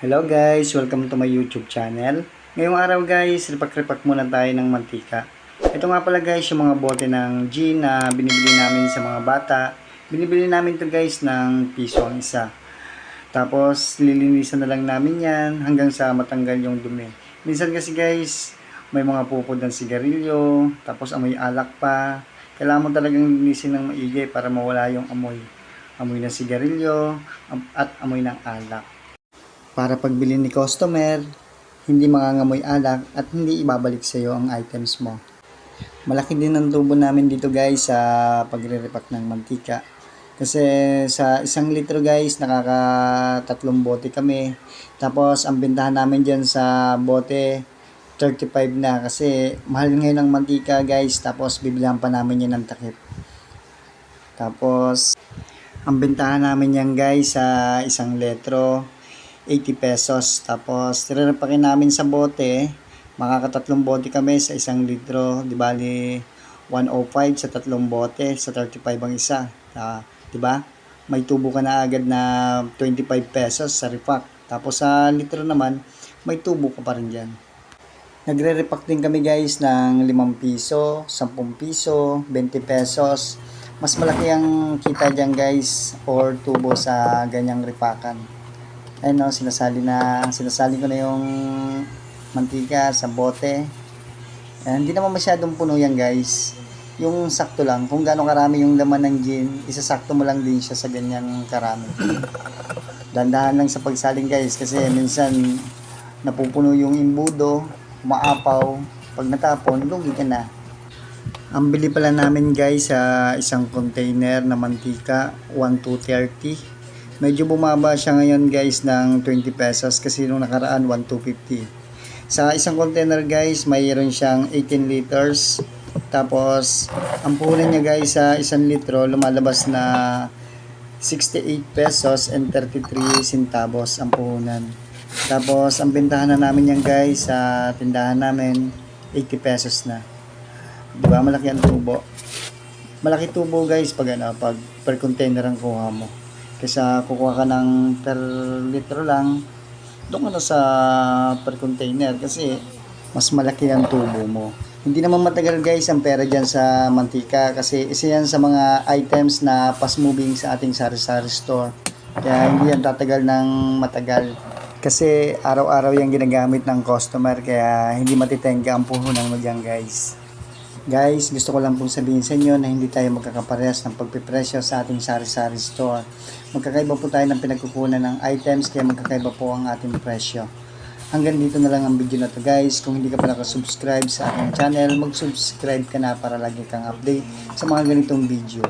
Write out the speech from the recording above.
Hello guys, welcome to my YouTube channel. Ngayong araw guys, ripak-ripak muna tayo ng mantika. Ito nga pala guys, yung mga bote ng gin na binibili namin sa mga bata. Binibili namin to guys ng piso ang isa. Tapos lilinisan na lang namin yan hanggang sa matanggal yung dumi. Minsan kasi guys, may mga pupod ng sigarilyo, tapos amoy alak pa. Kailangan mo talagang linisin ng maigi para mawala yung amoy. Amoy ng sigarilyo at amoy ng alak. Para pagbili ni customer, hindi mangangamoy alak at hindi ibabalik sa iyo ang items mo. Malaki din ang tubo namin dito guys sa pagre-repack ng mantika. Kasi sa 1 litro guys, nakaka-3 bote kami. Tapos ang bentahan namin dyan sa bote, 35 na. Kasi mahal ngayon ang mantika guys. Tapos bibilihan pa namin yan ng takip. Tapos ang bentahan namin yan guys sa 1 litro, 80 pesos. Tapos, tirapakin namin sa bote. Makakatatlong bote kami sa 1 litro. Di bali, 105 sa 3 bote. Sa 35 ang isa. Di ba? May tubo ka na agad na 25 pesos sa repack. Tapos, sa litro naman, may tubo ka pa rin dyan. Nagre-repack din kami guys ng 5 piso, 10 piso, 20 pesos. Mas malaki ang kita dyan guys or tubo sa ganyang repakan. Ayun no, sinasali ko na yung mantika sa bote. Hindi naman masyadong puno yan guys. Yung sakto lang, kung gaano karami yung laman ng gin, isasakto mo lang din siya sa ganyang karami. Dandahan lang sa pagsaling guys, kasi minsan napupuno yung imbudo, maapaw, pag natapon, lugi ka na. Ang bili pala namin guys sa isang container na mantika, 1,230. Medyo bumaba siya ngayon guys ng 20 pesos kasi nung nakaraan 1,250. Sa isang container guys, mayroon siyang 18 liters. Tapos, ang puhunan niya guys sa 1 litro, lumalabas na 68 pesos and 33 centavos ang puhunan. Tapos, ang bentahan na namin yan guys sa tindahan namin, 80 pesos na. Diba? Malaki ang tubo. Malaki tubo guys pag per container ang kuha mo. Kaysa kukuha ka ng per litro lang, doon ka na sa per container kasi mas malaki ang tubo mo. Hindi naman matagal guys ang pera dyan sa mantika kasi isa yan sa mga items na fast moving sa ating sari-sari store. Kaya hindi yan tatagal ng matagal. Kasi araw-araw yung ginagamit ng customer kaya hindi matitenga ang puhunan mo dyan guys. Guys, gusto ko lang pong sabihin sa inyo na hindi tayo magkakaparehas ng pagpipresyo sa ating sari-sari store. Magkakaiba po tayo ng pinagkukunan ng items kaya magkakaiba po ang ating presyo. Hanggang dito na lang ang video na to guys. Kung hindi ka pa nakasubscribe sa aking channel, mag-subscribe ka na para lagi kang update sa mga ganitong video.